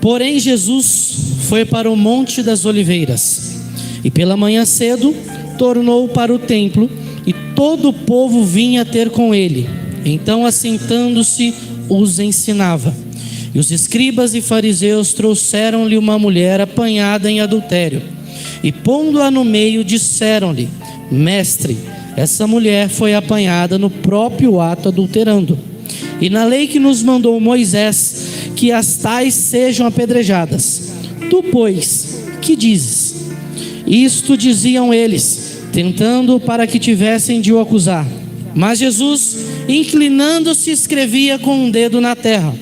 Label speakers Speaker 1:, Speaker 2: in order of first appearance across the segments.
Speaker 1: Porém Jesus foi para o Monte das Oliveiras, e pela manhã cedo tornou para o templo, e todo o povo vinha ter com ele. Então, assentando-se, os ensinava. E os escribas e fariseus trouxeram-lhe uma mulher apanhada em adultério, e pondo-a no meio, disseram-lhe: Mestre, essa mulher foi apanhada no próprio ato adulterando. E na lei que nos mandou Moisés, que as tais sejam apedrejadas. Tu, pois, que dizes? Isto diziam eles, tentando para que tivessem de o acusar. Mas Jesus, inclinando-se, escrevia com um dedo na terra.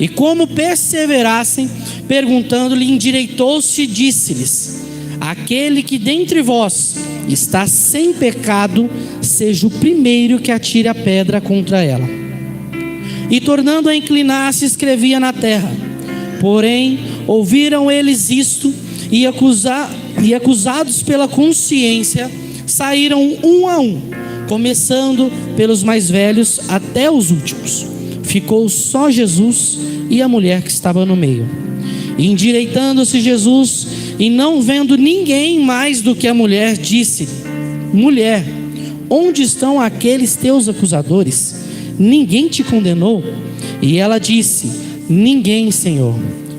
Speaker 1: E como perseverassem, perguntando-lhe, endireitou-se e disse-lhes: Aquele que dentre vós está sem pecado, seja o primeiro que atire a pedra contra ela. E tornando a inclinar-se, escrevia na terra. Porém, ouviram eles isto, e acusados pela consciência, saíram um a um, começando pelos mais velhos até os últimos. Ficou só Jesus e a mulher que estava no meio. E endireitando-se Jesus, e não vendo ninguém mais do que a mulher, disse: Mulher, onde estão aqueles teus acusadores? Ninguém te condenou? E ela disse: Ninguém, Senhor.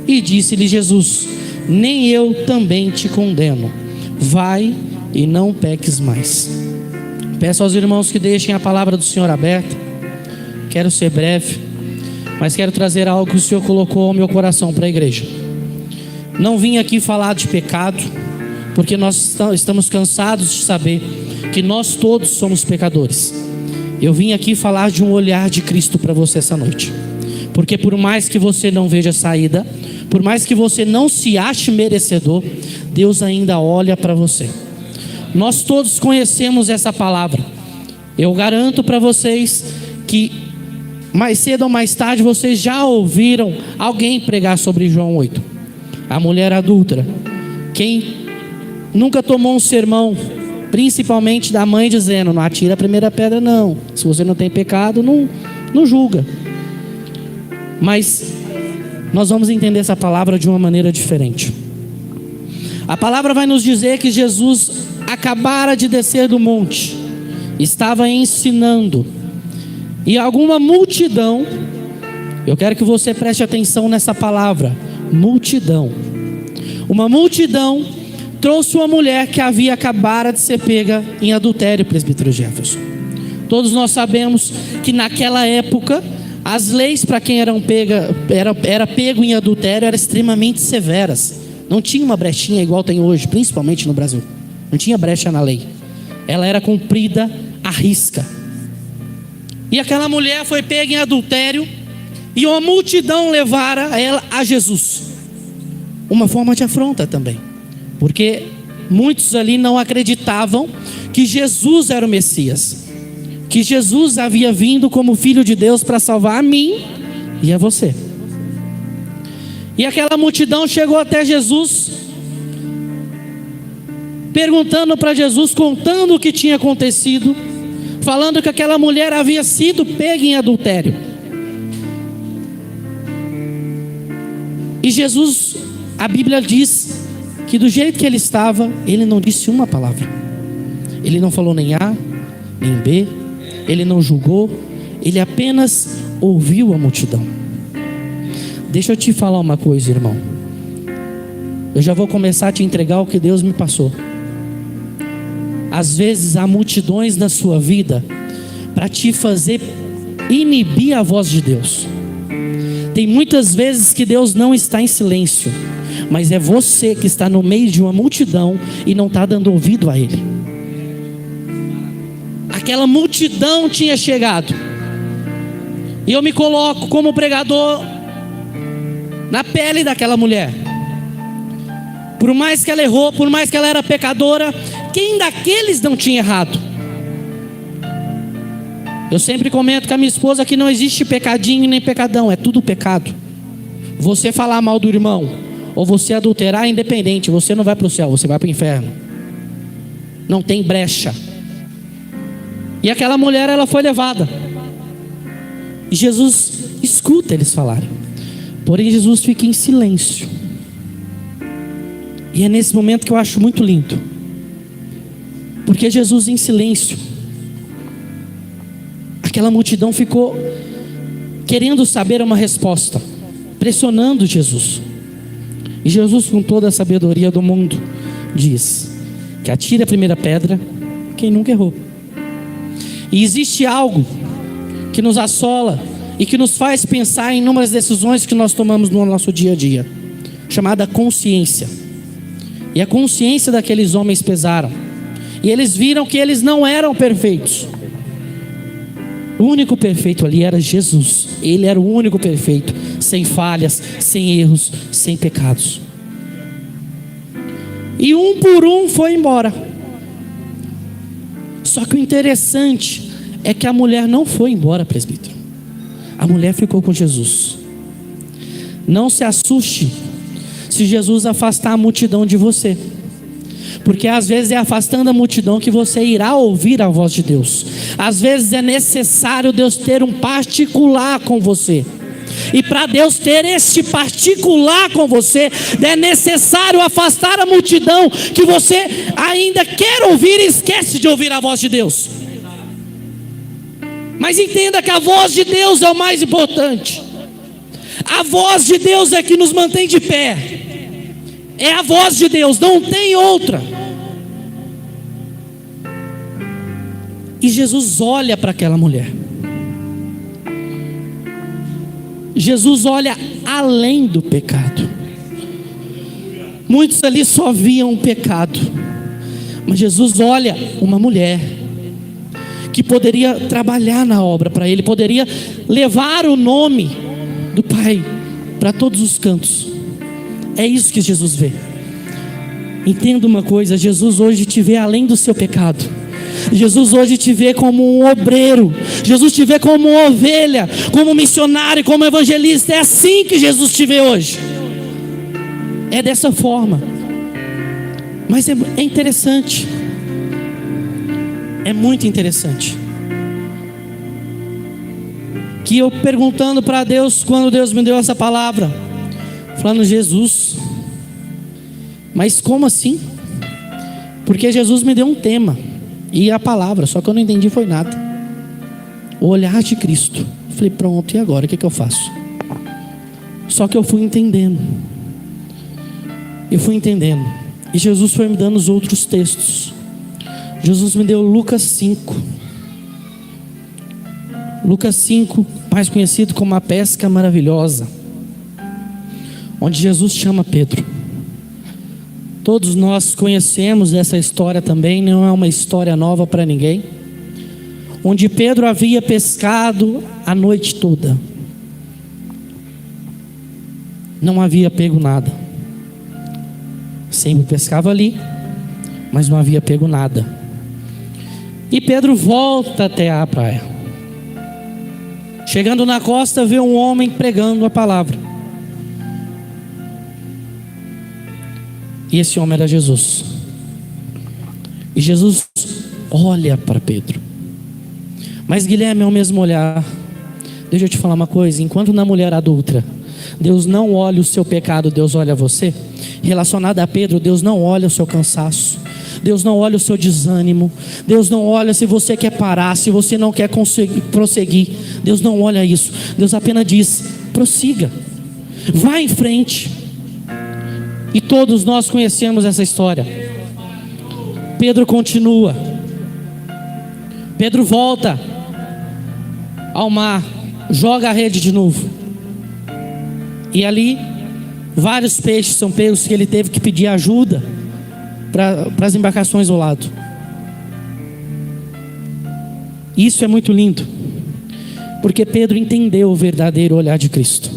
Speaker 1: E disse-lhe Jesus: Nem eu também te condeno. Vai e não peques mais. Peço aos irmãos que deixem a palavra do Senhor aberta. Quero ser breve, mas quero trazer algo que o Senhor colocou ao meu coração para a igreja. Não vim aqui falar de pecado, porque nós estamos cansados de saber que nós todos somos pecadores. Eu vim aqui falar de um olhar de Cristo para você essa noite. Porque por mais que você não veja saída, por mais que você não se ache merecedor, Deus ainda olha para você. Nós todos conhecemos essa palavra. Eu garanto para vocês que mais cedo ou mais tarde vocês já ouviram alguém pregar sobre João 8. A mulher adúltera. Quem nunca tomou um sermão, principalmente da mãe, dizendo: não atira a primeira pedra não, se você não tem pecado, não julga. Mas nós vamos entender essa palavra de uma maneira diferente. A palavra vai nos dizer que Jesus acabara de descer do monte, estava ensinando, e alguma multidão, eu quero que você preste atenção nessa palavra, multidão. Uma multidão trouxe uma mulher que havia acabado de ser pega em adultério, presbítero Jefferson. Todos nós sabemos que naquela época as leis para quem era pego em adultério eram extremamente severas. Não tinha uma brechinha igual tem hoje, principalmente no Brasil. Não tinha brecha na lei. Ela era cumprida à risca. E aquela mulher foi pega em adultério, e uma multidão levara ela a Jesus. Uma forma de afronta também, porque muitos ali não acreditavam que Jesus era o Messias, que Jesus havia vindo como Filho de Deus para salvar a mim e a você. E aquela multidão chegou até Jesus, perguntando para Jesus, contando o que tinha acontecido, falando que aquela mulher havia sido pega em adultério. E Jesus, a Bíblia diz que do jeito que ele estava, ele não disse uma palavra. Ele não falou nem A, nem B. Ele não julgou. Ele apenas ouviu a multidão. Deixa eu te falar uma coisa, irmão. Eu já vou começar a te entregar o que Deus me passou. Às vezes há multidões na sua vida para te fazer inibir a voz de Deus. Tem muitas vezes que Deus não está em silêncio, mas é você que está no meio de uma multidão e não está dando ouvido a Ele. Aquela multidão tinha chegado, e eu me coloco como pregador na pele daquela mulher. Por mais que ela errou, por mais que ela era pecadora, quem daqueles não tinha errado? Eu sempre comento com a minha esposa que não existe pecadinho nem pecadão, é tudo pecado. Você falar mal do irmão, ou você adulterar, é independente, você não vai para o céu, você vai para o inferno. Não tem brecha. E aquela mulher, ela foi levada. E Jesus escuta eles falarem. Porém Jesus fica em silêncio. E é nesse momento que eu acho muito lindo. Porque Jesus em silêncio, aquela multidão ficou querendo saber uma resposta, pressionando Jesus. E Jesus, com toda a sabedoria do mundo, diz que atire a primeira pedra quem nunca errou. E existe algo que nos assola e que nos faz pensar em inúmeras decisões que nós tomamos no nosso dia a dia, chamada consciência. E a consciência daqueles homens pesaram, e eles viram que eles não eram perfeitos. O único perfeito ali era Jesus. Ele era o único perfeito, sem falhas, sem erros, sem pecados. E um por um foi embora. Só que o interessante é que a mulher não foi embora, presbítero. A mulher ficou com Jesus. Não se assuste se Jesus afastar a multidão de você, porque às vezes é afastando a multidão que você irá ouvir a voz de Deus. Às vezes é necessário Deus ter um particular com você. E para Deus ter este particular com você, é necessário afastar a multidão que você ainda quer ouvir e esquece de ouvir a voz de Deus. Mas entenda que a voz de Deus é o mais importante. A voz de Deus é que nos mantém de pé. É a voz de Deus, não tem outra. E Jesus olha para aquela mulher. Jesus olha além do pecado. Muitos ali só viam o pecado, mas Jesus olha uma mulher que poderia trabalhar na obra para Ele, poderia levar o nome do Pai para todos os cantos. É isso que Jesus vê. Entenda uma coisa: Jesus hoje te vê além do seu pecado. Jesus hoje te vê como um obreiro. Jesus te vê como uma ovelha, como um missionário, como um evangelista. É assim que Jesus te vê hoje. É dessa forma. Mas é interessante. É muito interessante. Que eu perguntando para Deus, quando Deus me deu essa palavra, falando: Jesus, mas como assim? Porque Jesus me deu um tema e a palavra, só que eu não entendi foi nada. O olhar de Cristo. Eu falei: pronto, e agora? O que eu faço? Só que eu fui entendendo. E Jesus foi me dando os outros textos. Jesus me deu Lucas 5. Lucas 5, mais conhecido como a pesca maravilhosa, onde Jesus chama Pedro. Todos nós conhecemos essa história também, não é uma história nova para ninguém. Onde Pedro havia pescado a noite toda, não havia pego nada. Sempre pescava ali, mas não havia pego nada. E Pedro volta até a praia. Chegando na costa, vê um homem pregando a palavra. E esse homem era Jesus. E Jesus olha para Pedro. Mas Guilherme, é o mesmo olhar. Deixa eu te falar uma coisa: enquanto na mulher adulta Deus não olha o seu pecado, Deus olha você. Relacionado a Pedro, Deus não olha o seu cansaço, Deus não olha o seu desânimo, Deus não olha se você quer parar, se você não quer prosseguir. Deus não olha isso. Deus apenas diz: prossiga, vá em frente. E todos nós conhecemos essa história. Pedro continua. Pedro volta ao mar, joga a rede de novo. E ali vários peixes são pegos, que ele teve que pedir ajuda para as embarcações ao lado. Isso é muito lindo, porque Pedro entendeu o verdadeiro olhar de Cristo.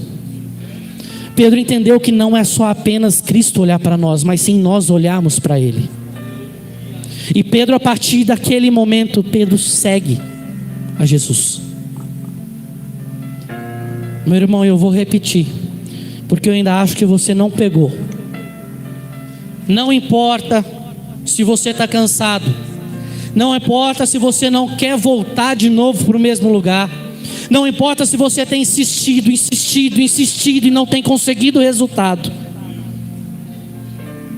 Speaker 1: Pedro entendeu que não é só apenas Cristo olhar para nós, mas sim nós olharmos para Ele. E Pedro, a partir daquele momento, Pedro segue a Jesus. Meu irmão, eu vou repetir, porque eu ainda acho que você não pegou. Não importa se você está cansado, não importa se você não quer voltar de novo para o mesmo lugar, Não importa se você tem insistido e não tem conseguido o resultado.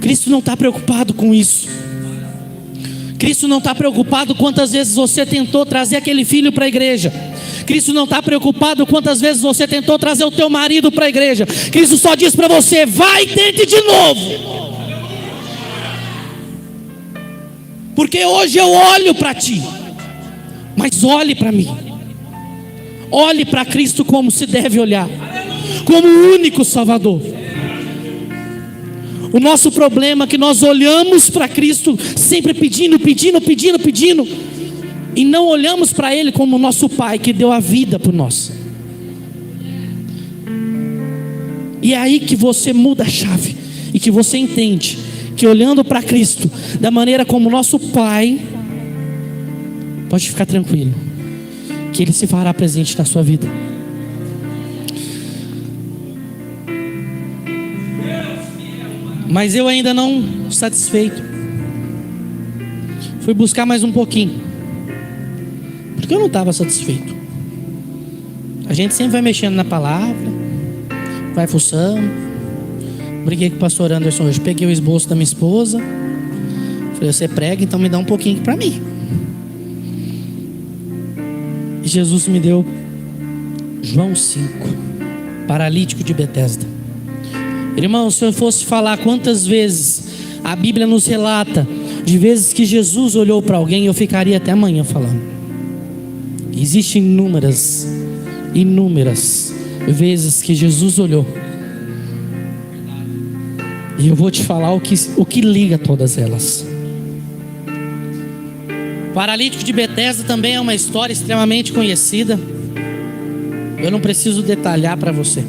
Speaker 1: Cristo não está preocupado com isso. Cristo não está preocupado quantas vezes você tentou trazer aquele filho para a igreja. Cristo não está preocupado quantas vezes você tentou trazer o teu marido para a igreja. Cristo só diz para você: vai e tente de novo. Porque hoje eu olho para ti, mas olhe para mim. Olhe para Cristo como se deve olhar, como o único Salvador. O nosso problema é que nós olhamos para Cristo sempre pedindo, e não olhamos para Ele como o nosso Pai que deu a vida por nós. E é aí que você muda a chave, e que você entende que olhando para Cristo da maneira como nosso Pai, pode ficar tranquilo, que Ele se fará presente na sua vida. Mas eu ainda não satisfeito, fui buscar mais um pouquinho, porque eu não estava satisfeito. A gente sempre vai mexendo na palavra, vai fuçando. Briguei com o pastor Anderson hoje, peguei o esboço da minha esposa, falei: você prega, então me dá um pouquinho para mim. E Jesus me deu João 5, paralítico de Betesda. Irmão, se eu fosse falar quantas vezes a Bíblia nos relata de vezes que Jesus olhou para alguém, eu ficaria até amanhã falando. Existem inúmeras vezes que Jesus olhou. E eu vou te falar o que liga todas elas. O paralítico de Betesda também é uma história extremamente conhecida. Eu não preciso detalhar para você.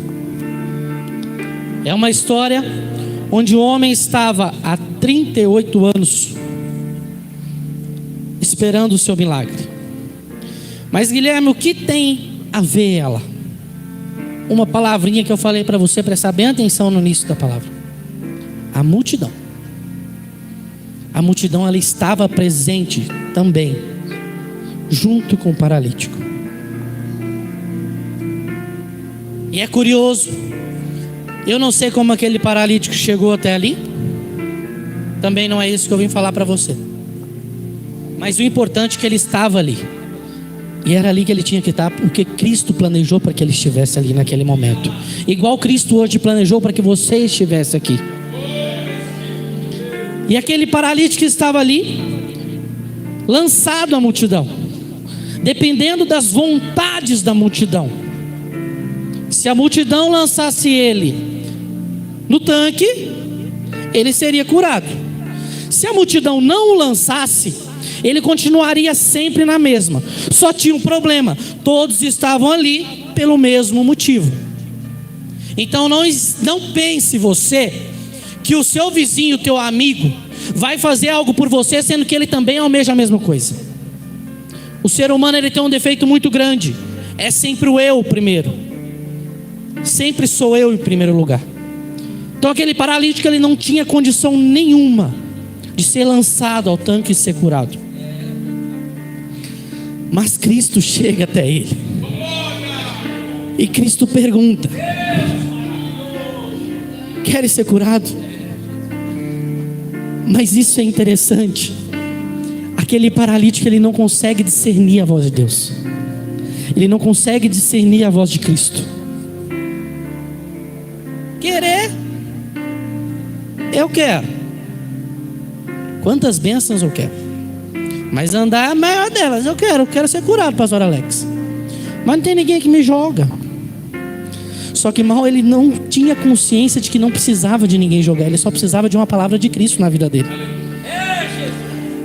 Speaker 1: É uma história onde o homem estava há 38 anos esperando o seu milagre. Mas, Guilherme, o que tem a ver ela? Uma palavrinha que eu falei para você, prestar bem atenção no início da palavra. A multidão. A multidão, ela estava presente também, junto com o paralítico. E é curioso, eu não sei como aquele paralítico chegou até ali. Também não é isso que eu vim falar para você. Mas o importante é que ele estava ali. E era ali que ele tinha que estar, porque Cristo planejou para que ele estivesse ali naquele momento. Igual Cristo hoje planejou para que você estivesse aqui. E aquele paralítico estava ali, lançado à multidão, dependendo das vontades da multidão. Se a multidão lançasse ele no tanque, ele seria curado. Se a multidão não o lançasse, ele continuaria sempre na mesma. Só tinha um problema: todos estavam ali pelo mesmo motivo. Então não pense você que o seu vizinho, teu amigo, vai fazer algo por você, sendo que ele também almeja a mesma coisa. O ser humano, ele tem um defeito muito grande: é sempre o eu primeiro. Sempre sou eu em primeiro lugar. Então aquele paralítico, ele não tinha condição nenhuma de ser lançado ao tanque e ser curado. Mas Cristo chega até ele, e Cristo pergunta: queres ser curado? Mas isso é interessante. Aquele paralítico, ele não consegue discernir a voz de Deus. Ele não consegue discernir a voz de Cristo. Querer, eu quero. Quantas bênçãos eu quero. Mas andar é a maior delas. Eu quero ser curado, pastor Alex. Mas não tem ninguém que me joga. Só que mal, ele não tinha consciência de que não precisava de ninguém jogar. Ele só precisava de uma palavra de Cristo na vida dele.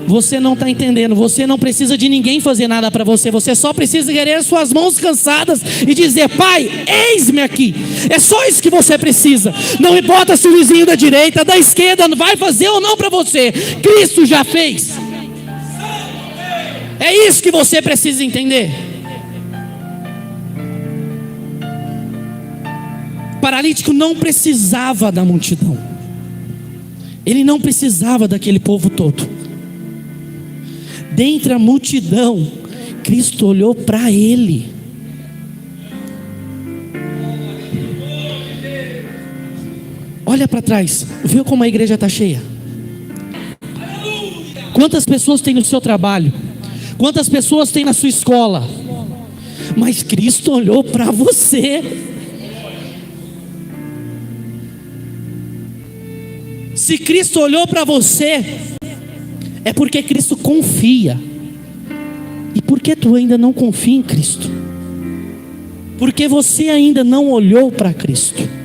Speaker 1: Você não está entendendo. Você não precisa de ninguém fazer nada para você. Você só precisa querer suas mãos cansadas e dizer: Pai, eis-me aqui. É só isso que você precisa. Não importa se o vizinho da direita, da esquerda vai fazer ou não para você. Cristo já fez. É isso que você precisa entender. O paralítico não precisava da multidão. Ele não precisava daquele povo todo. Dentre a multidão, Cristo olhou para ele Olha para trás, vê como a igreja está cheia. Quantas pessoas tem no seu trabalho? Quantas pessoas tem na sua escola? Mas Cristo olhou para você. Se Cristo olhou para você, é porque Cristo confia. E por que tu ainda não confia em Cristo? Porque você ainda não olhou para Cristo.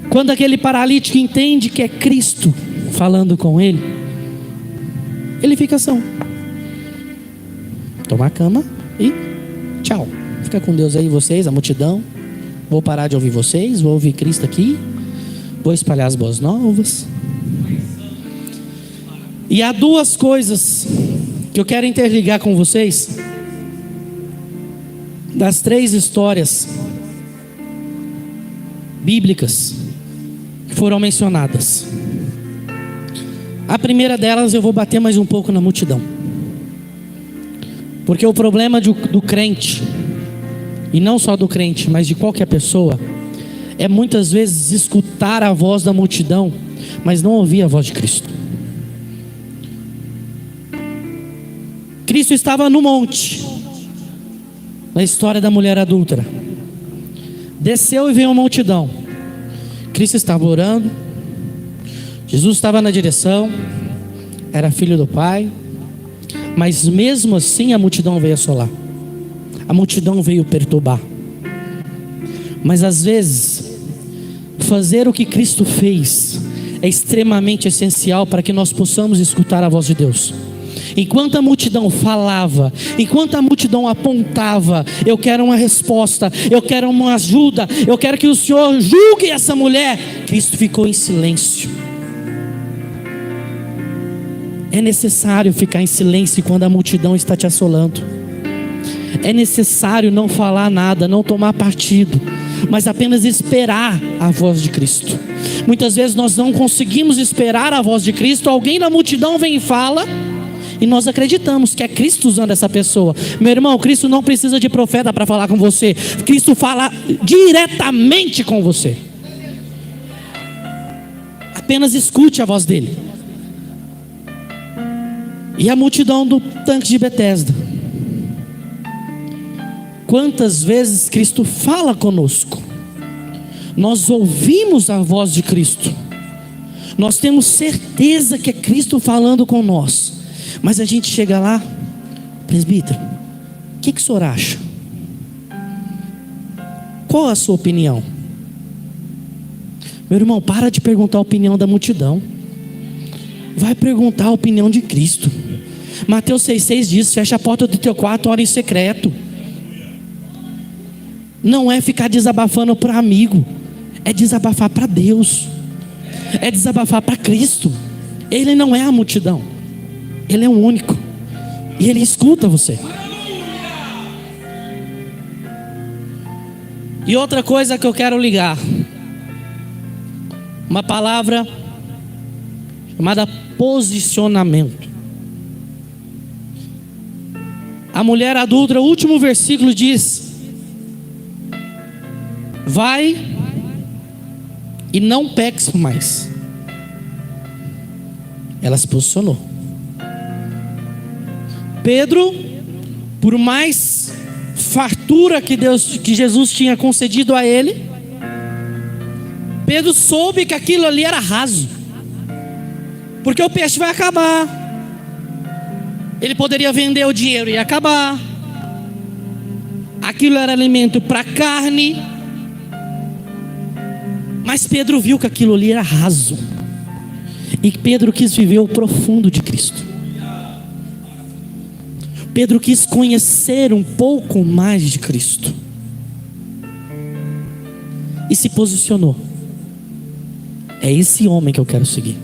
Speaker 1: Quando aquele paralítico entende que é Cristo falando com ele, ele fica assim: toma a cama e tchau. Fica com Deus aí, vocês, a multidão. Vou parar de ouvir vocês, vou ouvir Cristo aqui, vou espalhar as boas novas. E há duas coisas que eu quero interligar com vocês, das 3 histórias bíblicas que foram mencionadas. A primeira delas eu vou bater mais um pouco na multidão, porque o problema do crente, e não só do crente, mas de qualquer pessoa, é muitas vezes escutar a voz da multidão, mas não ouvir a voz de Cristo. Cristo estava no monte, na história da mulher adúltera. Desceu e veio uma multidão. Cristo estava orando, Jesus estava na direção, era filho do Pai, mas mesmo assim a multidão veio assolar. A multidão veio perturbar. Mas às vezes, fazer o que Cristo fez é extremamente essencial para que nós possamos escutar a voz de Deus. Enquanto a multidão falava, enquanto a multidão apontava: eu quero uma resposta, eu quero uma ajuda, eu quero que o Senhor julgue essa mulher, Cristo ficou em silêncio. É necessário ficar em silêncio quando a multidão está te assolando. É necessário não falar nada, não tomar partido, mas apenas esperar a voz de Cristo. Muitas vezes nós não conseguimos esperar a voz de Cristo. Alguém da multidão vem e fala, e nós acreditamos que é Cristo usando essa pessoa. Meu irmão, Cristo não precisa de profeta para falar com você. Cristo fala diretamente com você. Apenas escute a voz dele. E a multidão do tanque de Betesda, quantas vezes Cristo fala conosco, nós ouvimos a voz de Cristo, nós temos certeza que é Cristo falando com nós, mas a gente chega lá: presbítero, o que o senhor acha? Qual a sua opinião? Meu irmão, para de perguntar a opinião da multidão, vai perguntar a opinião de Cristo. Mateus 6,6 diz: fecha a porta do teu quarto, ora em secreto. Não é ficar desabafando para amigo, é desabafar para Deus, é desabafar para Cristo. Ele não é a multidão, Ele é o único, e Ele escuta você. E outra coisa que eu quero ligar, uma palavra chamada posicionamento. A mulher adúltera, o último versículo diz: vai e não peques mais. Ela se posicionou. Pedro, por mais fartura que Jesus tinha concedido a ele, Pedro soube que aquilo ali era raso, porque o peixe vai acabar. Ele poderia vender o dinheiro e acabar. Aquilo era alimento para carne. Mas Pedro viu que aquilo ali era raso, e Pedro quis viver o profundo de Cristo. Pedro quis conhecer um pouco mais de Cristo e se posicionou: é esse homem que eu quero seguir,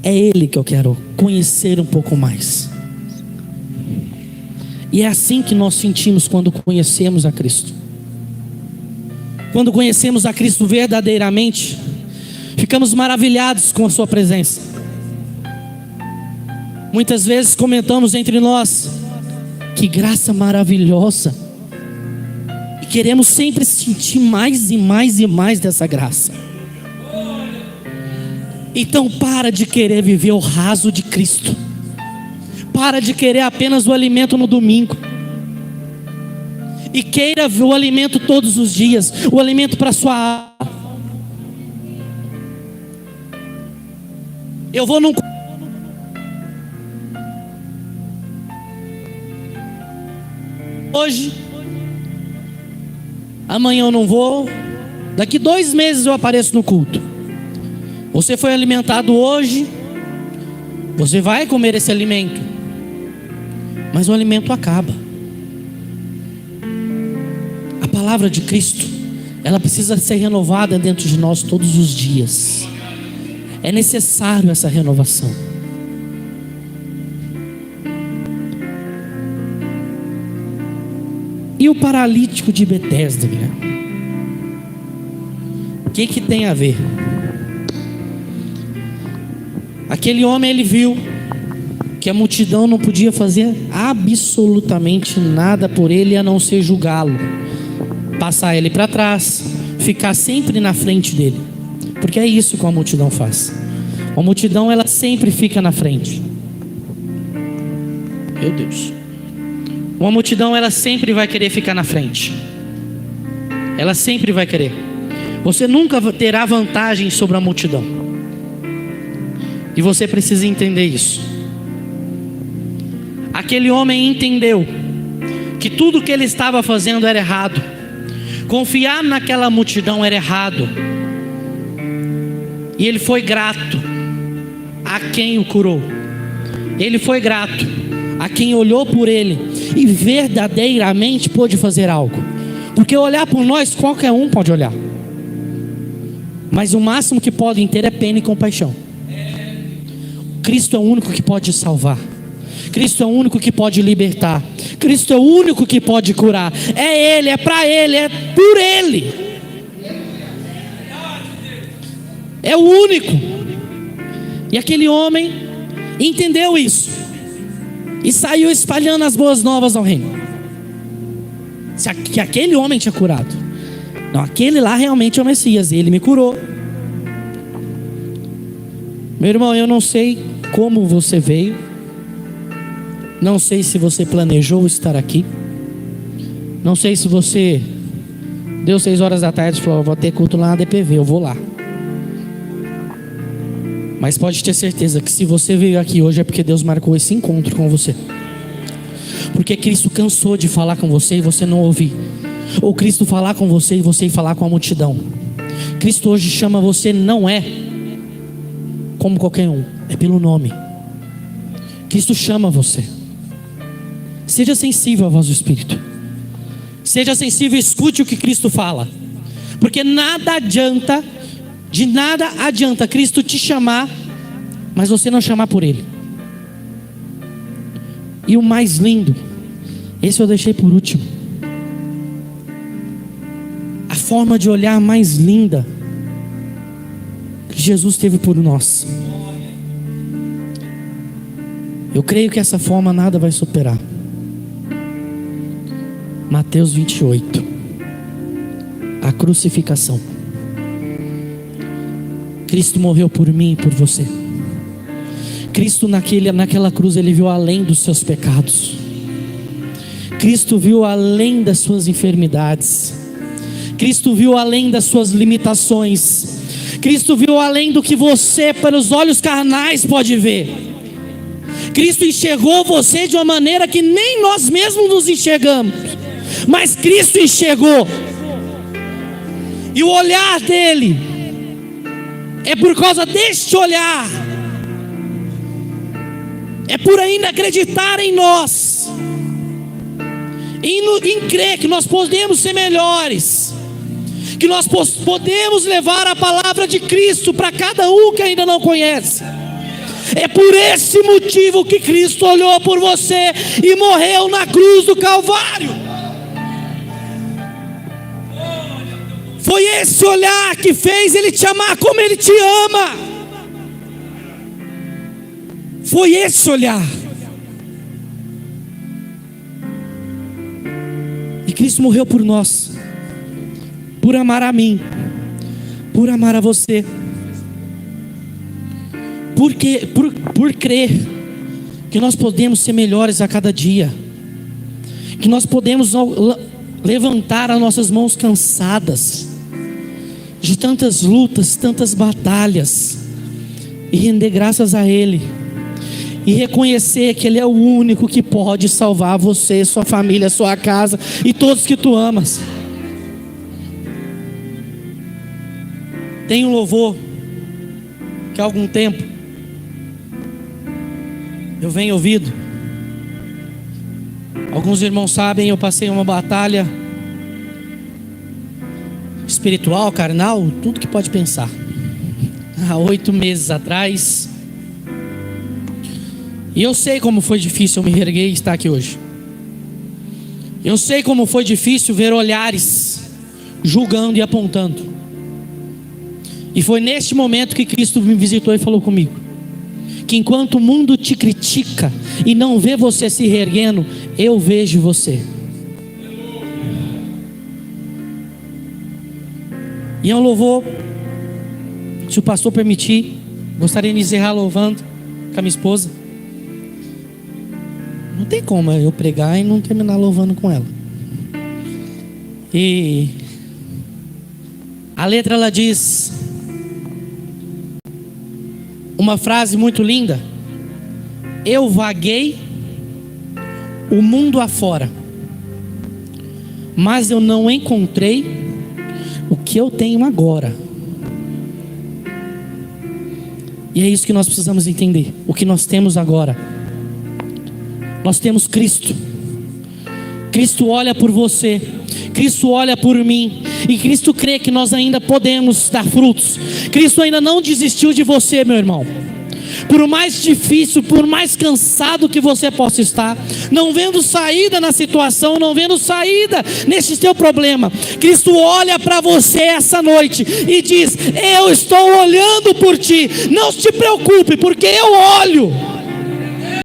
Speaker 1: é ele que eu quero conhecer um pouco mais. E é assim que nós sentimos quando conhecemos a Cristo. Quando conhecemos a Cristo verdadeiramente, ficamos maravilhados com a sua presença. Muitas vezes comentamos entre nós: que graça maravilhosa, queremos sempre sentir mais e mais e mais dessa graça. Então para de querer viver o raso de Cristo. Para de querer apenas o alimento no domingo. E queira o alimento todos os dias, o alimento para a sua alma. Eu vou num... hoje, amanhã eu não vou, daqui 2 meses eu apareço no culto. Você foi alimentado hoje, você vai comer esse alimento, mas o alimento acaba. A palavra de Cristo, ela precisa ser renovada dentro de nós todos os dias. É necessário essa renovação. E o paralítico de Betesda, o que tem a ver? Aquele homem, ele viu que a multidão não podia fazer absolutamente nada por ele, a não ser julgá-lo, passar ele para trás, ficar sempre na frente dele, porque é isso que a multidão faz. A multidão, ela sempre fica na frente. Meu Deus. Uma multidão, ela sempre vai querer ficar na frente. Ela sempre vai querer. Você nunca terá vantagem sobre a multidão. E você precisa entender isso. Aquele homem entendeu que tudo que ele estava fazendo era errado. Confiar naquela multidão era errado. E ele foi grato a quem o curou. Ele foi grato a quem olhou por ele e verdadeiramente pôde fazer algo. Porque olhar por nós, qualquer um pode olhar, mas o máximo que podem ter é pena e compaixão. Cristo é o único que pode salvar. Cristo é o único que pode libertar. Cristo é o único que pode curar. É Ele, é para Ele, é por Ele. É o único. E aquele homem entendeu isso e saiu espalhando as boas novas ao reino. Que aquele homem tinha curado. Não, aquele lá realmente é o Messias. Ele me curou. Meu irmão, eu não sei como você veio. Não sei se você planejou estar aqui. Não sei se você deu 6 horas da tarde e falou: vou ter culto lá na DPV, eu vou lá. Mas pode ter certeza que se você veio aqui hoje é porque Deus marcou esse encontro com você. Porque Cristo cansou de falar com você e você não ouvir. Ou Cristo falar com você e você ir falar com a multidão. Cristo hoje chama você, não é como qualquer um, é pelo nome. Cristo chama você. Seja sensível à voz do Espírito. Seja sensível e escute o que Cristo fala. Porque de nada adianta Cristo te chamar, mas você não chamar por Ele. E o mais lindo, esse eu deixei por último. A forma de olhar mais linda que Jesus teve por nós. Eu creio que essa forma nada vai superar. Mateus 28. A crucificação. Cristo morreu por mim e por você. Cristo naquela cruz, Ele viu além dos seus pecados. Cristo viu além das suas enfermidades. Cristo viu além das suas limitações. Cristo viu além do que você, pelos olhos carnais, pode ver. Cristo enxergou você de uma maneira que nem nós mesmos nos enxergamos, mas Cristo enxergou. E o olhar dele é por causa deste olhar, é por ainda acreditar em nós, em crer que nós podemos ser melhores, que nós podemos levar a palavra de Cristo para cada um que ainda não conhece. É por esse motivo que Cristo olhou por você e morreu na cruz do Calvário. Foi esse olhar que fez Ele te amar como Ele te ama. Foi esse olhar. E Cristo morreu por nós. por amar a mim, por amar a você, por crer que nós podemos ser melhores a cada dia, que nós podemos levantar as nossas mãos cansadas de tantas lutas, tantas batalhas, e render graças a Ele, e reconhecer que Ele é o único que pode salvar você, sua família, sua casa e todos que tu amas. Tem um louvor que há algum tempo eu venho ouvindo. Alguns irmãos sabem, eu passei uma batalha espiritual, carnal, tudo que pode pensar, há 8 meses atrás. E eu sei como foi difícil eu me erguer e estar aqui hoje. Eu sei como foi difícil ver olhares julgando e apontando. E foi neste momento que Cristo me visitou e falou comigo, que enquanto o mundo te critica e não vê você se reerguendo, eu vejo você. E é um louvor, se o pastor permitir, gostaria de encerrar louvando com a minha esposa. Não tem como eu pregar e não terminar louvando com ela. E a letra, ela diz uma frase muito linda: eu vaguei o mundo afora, mas eu não encontrei o que eu tenho agora. E é isso que nós precisamos entender. O que nós temos agora, nós temos Cristo. Cristo olha por você, Cristo olha por mim, e Cristo crê que nós ainda podemos dar frutos. Cristo ainda não desistiu de você, meu irmão. Por mais difícil, por mais cansado que você possa estar, não vendo saída na situação, não vendo saída nesse teu problema, Cristo olha para você essa noite e diz: eu estou olhando por ti, não te preocupe, porque eu olho.